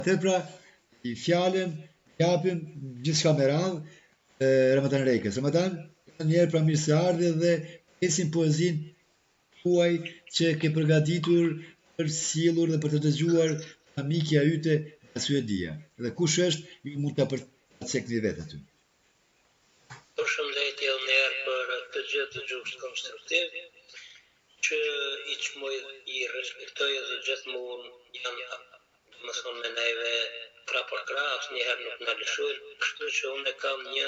Atë pra, i fjalën, japim gjithçka me radhë Ramazan Rekës. Ramazan, njerë pra mirë se ardhe dhe presim poezinë tuaj që ke përgatitur për sjellur dhe për të dëgjuar nga mikja yte nga Suedia. Dhe kush është, ju mund ta përcaktojni vetë aty. Përshëndetje njerë për të gjithë dëgjues konstruktiv që i respektoj dhe gjithmonë janë më thonë me neve krah për krah, asnjëherë nuk na lëshojnë, kështu që unë kam një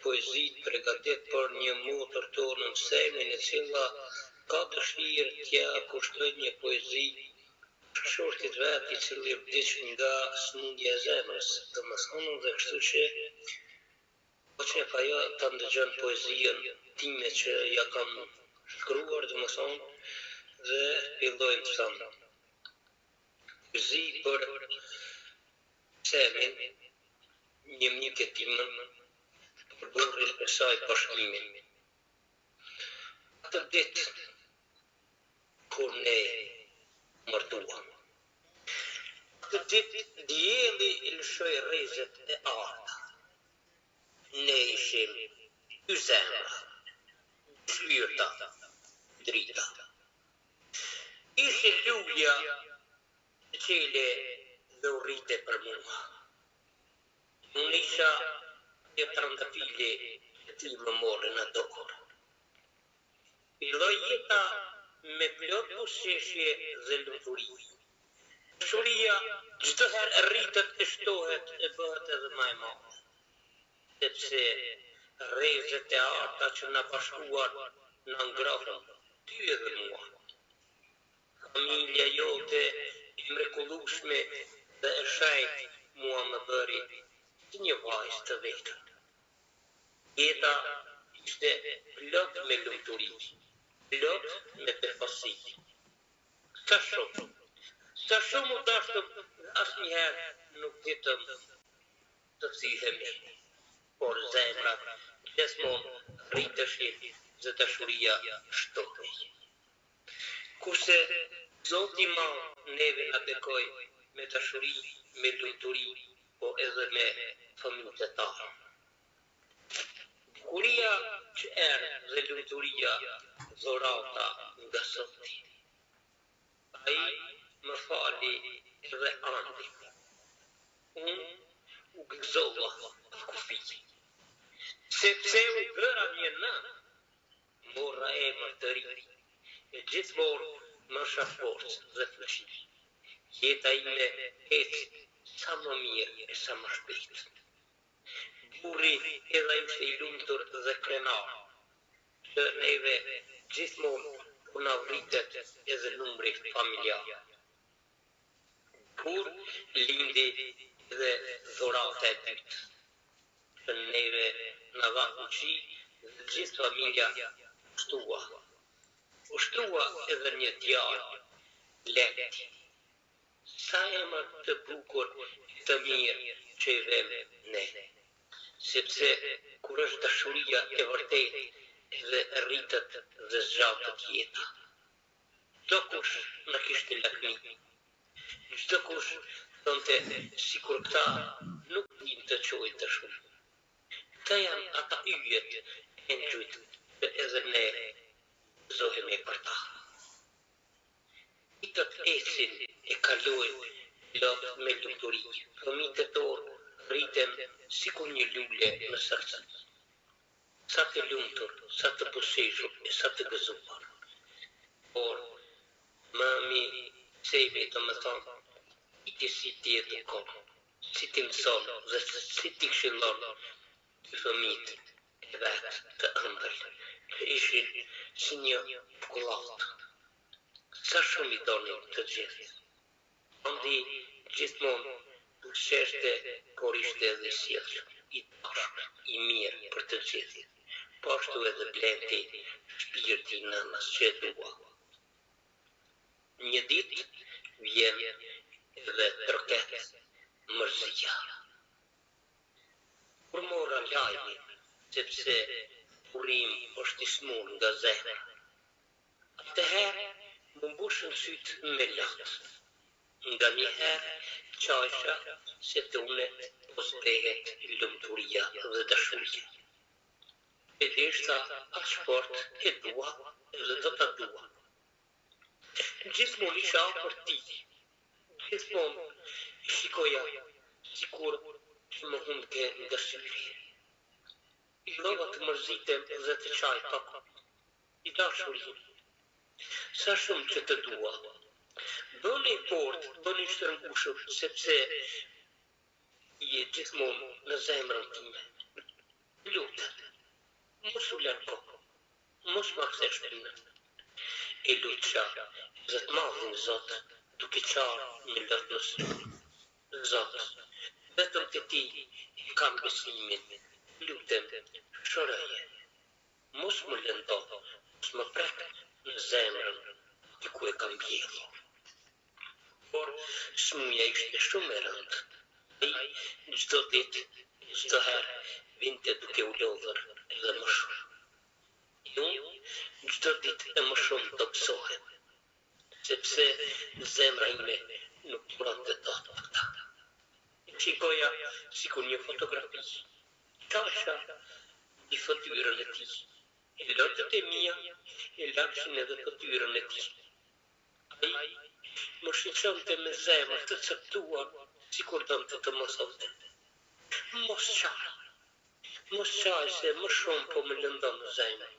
poezi të përgatitur për një motër tonë në semën e cila ka dëshirë t'ja kushtoj një poezi shortit vet i cili vdiq nga smundja e zemrës, domethënë dhe kështu që që ajo ta ndëgjon poezinë time që ja kam shkruar domethënë dhe fillojmë të thamë. Poezi për semin, një mjekë timën, për burrin e saj pashlimin. Atë ditë, kur ne martuam, atë ditë dielli i lëshoi rrezet e arta. Ne ishim dy zemra, shpirta, drita. Ishte lulja e cile dhe u rrite për mua. Unë isha e trëndafili e ti më morë në dorë. Filloi jeta me plot buzëqeshje dhe lumturi. Dashuria çdo herë rritet e shtohet e bëhet edhe më e madhe. Sepse rrezet e arta që na bashkuar na ngrohën ty edhe mua. Familja jote e mrekullueshme dhe e shenjtë mua më bëri si një vajzë të vetën. Jeta ishte plot me lumturi, plot me befasi. Sa shumë u dashëm dhe asnjëherë nuk ditëm të thihemi, por zemra gjithmonë rriteshin dhe dashuria shtohej. Kurse Zoti ma neve na bekoi me dashuri, me lumturi, po edhe me familjet e tona. Bukuria që erë dhe lumturia dhurata nga Zoti. Ai më fali edhe andi. Unë u gëzova kufi. Sepse u bëra një në, morra emër të ri, e gjithmonë më shafort dhe fleshi. Jeta ime eci sa më mirë e sa më shpejt. Burri edhe ishte i lumtur dhe krenar, që neve gjithmonë u na vritet edhe numri familjar. Kur lindi edhe dhurata e dytë, që neve na dha fuqi dhe gjithë familja ushtrua edhe një djalë, Leti. Sa emër të bukur e të mirë që i vem ne. Sepse kur është dashuria e vërtetë edhe rritet dhe zgjatet jeta. Çdo kush na kishte lakmi. Çdo kush thonte sikur këta nuk din të quajnë të shumë. Këta janë ata yjet e ngjyt që edhe ne zohemi për ta. Ditët ecin e kalojnë lot me lumturi. Fëmijët e tonë rriten sikur një lule në sërce. Sa të lumtur, sa të buzëqeshur e sa të gëzuar. Por mami sejve të më thonë, iti si ti edukon, si ti mëson dhe si ti këshillon të fëmijët e vetë të ëmbël, që ishin si një kullatë. Sa shumë i donin të gjithë. Andi gjithmonë buzëqeshte, por ishte edhe sjellshëm, i dashur, i mirë për të gjithë. Po ashtu edhe Blenti, shpirti i nënës që e dua. Një ditë vjen edhe troket mërzia. Kur mora lajmin, sepse urim është i smur nga zemra. Atëherë më mbushën sytë me latë. Nga njëherë qajsha se të une posbehet lumturia dhe dashuria. E deshta as fort e dua dhe do ta dua. Gjithmonë isha për ti. Gjithmonë shikoja sikur që më humke nga syri. I lova të mërzitem dhe të qaj pak. I dashurin. Sa shumë që të dua. Bëni fort, bëni shtrëngushëm, sepse je gjithmonë në zemrën time. Lutem, mos u largo, mos ma kthe shpinën. E lutja dhe të madhin Zot, duke qarë me lëtës. Zot, vetëm të ti e kam besimin. Lutem, shërëje. Mos më lëndo, mos më prek në zemrën të ku e kam bjedhur. Por smuja ishte shumë e rëndë. Ai çdo ditë, çdo herë vinte duke u lodhur edhe më shumë. Unë çdo ditë e më shumë të pësohem, sepse zemra ime nuk durante dot për ta. Shikoja sikur një fotografi. Qasha i fytyrën e tij. E lotët e mia e lakshin edhe fytyrën e tij. Ai më shiqonte me zemër të caktuar, sikur donte të më thote. Mos qaj se më shumë po më lëndon në zemër.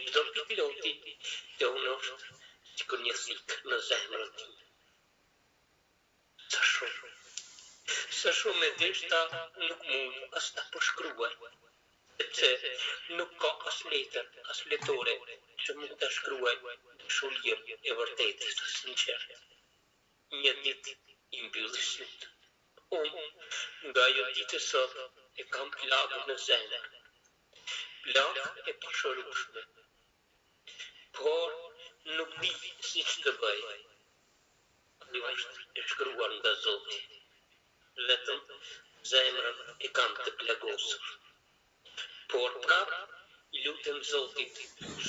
Çdo piloti të unë është sikur një thikë në zemrën time. Sa shumë e deshta nuk mund as ta përshkruaj, sepse nuk ka as letër, as letore që mund të shkruaj dashurinë e vërtetë të sinqertë. Një ditë i mbylli sytë. Unë nga ajo ditë sot e kam plagën në zemër. Plagë e pashorueshme. Por nuk di si që të bëj. Ajo është e shkruar nga Zoti. Vetëm zemrën e kam të plagosur. Por prap i lutem Zotit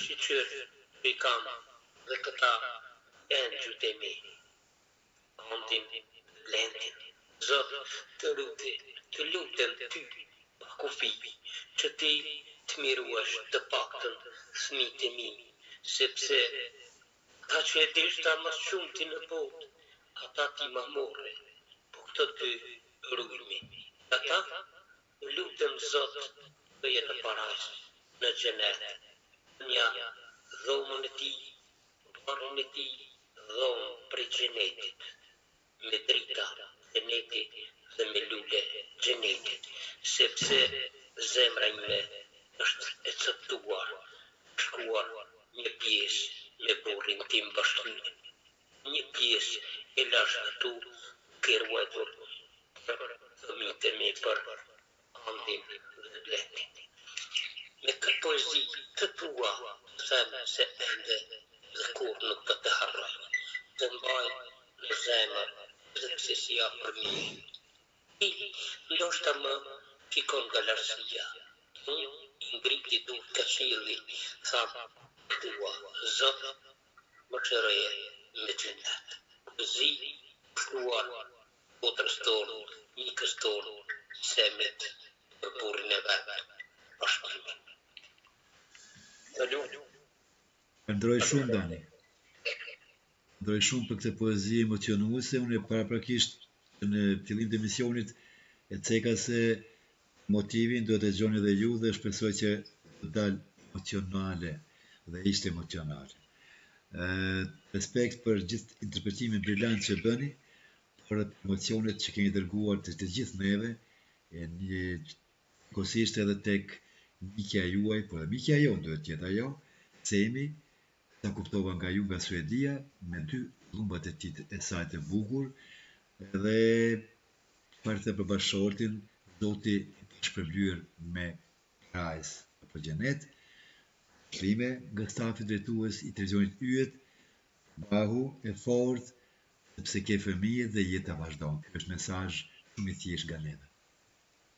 shiqyr i kam dhe këta engjëjt e mi. Andin, Lentin, Zot të lutem ty, pa kufi, që ti të miruash të paktën fëmijët e mi, sepse ata që e deshta më shumë ti në botë, ata ti ma morre, po këto dy rrugmi. Ata lutem Zot të jetë parajs në xhenet, një dhomën e ti, barën e ti, dhomë prej xhenetit, me drita xhenetit dhe me lule xhenetit, sepse zemra ime është e caktuar, shkuar një pjesë me burrin tim bashkëpunë. Një pjesë e lash këtu ke ruajtur për fëmijët e mi për Andin dhe Lentin. Me këtë poezi të tua them se ende dhe kur nuk do të harroj, të mbaj në zemër dhe pse si ja për mi. Ti ndoshta më shikon nga lartësia. Unë ngriti dur ka qielli, tham tua, Zot, më shëroje me xhenet. Poezi shkruar botërës tonë, mikës tonë, Semit për burrin e vetë, bashkëpunë. Ndroj shumë, Dani. Ndroj shumë për këtë poezi emocionuese. Unë e paraprakisht në fillim të emisionit e ceka se motivin do të dëgjoni dhe ju dhe shpresoj që të dalë emocionale dhe ishte emocionale. Respekt për gjithë interpretimin brillant që bëni, për emocionet që keni dërguar të gjithë neve, e një kosisht edhe tek mikja juaj, por dhe mikja jonë duhet tjetë ajo, Semi, ta kuptova nga ju nga Suedia, me 2 dhumbat e tij e saj të bukur, dhe çfarë të për bashkëshortin, Zoti i shpërblyer me rajs apo xhenet, shlime nga stafi drejtues i televizionit Yjet, bahu e fortë, sepse ke fëmijë dhe jeta vazhdon. Ky është mesazh shumë i thjeshtë nga neve.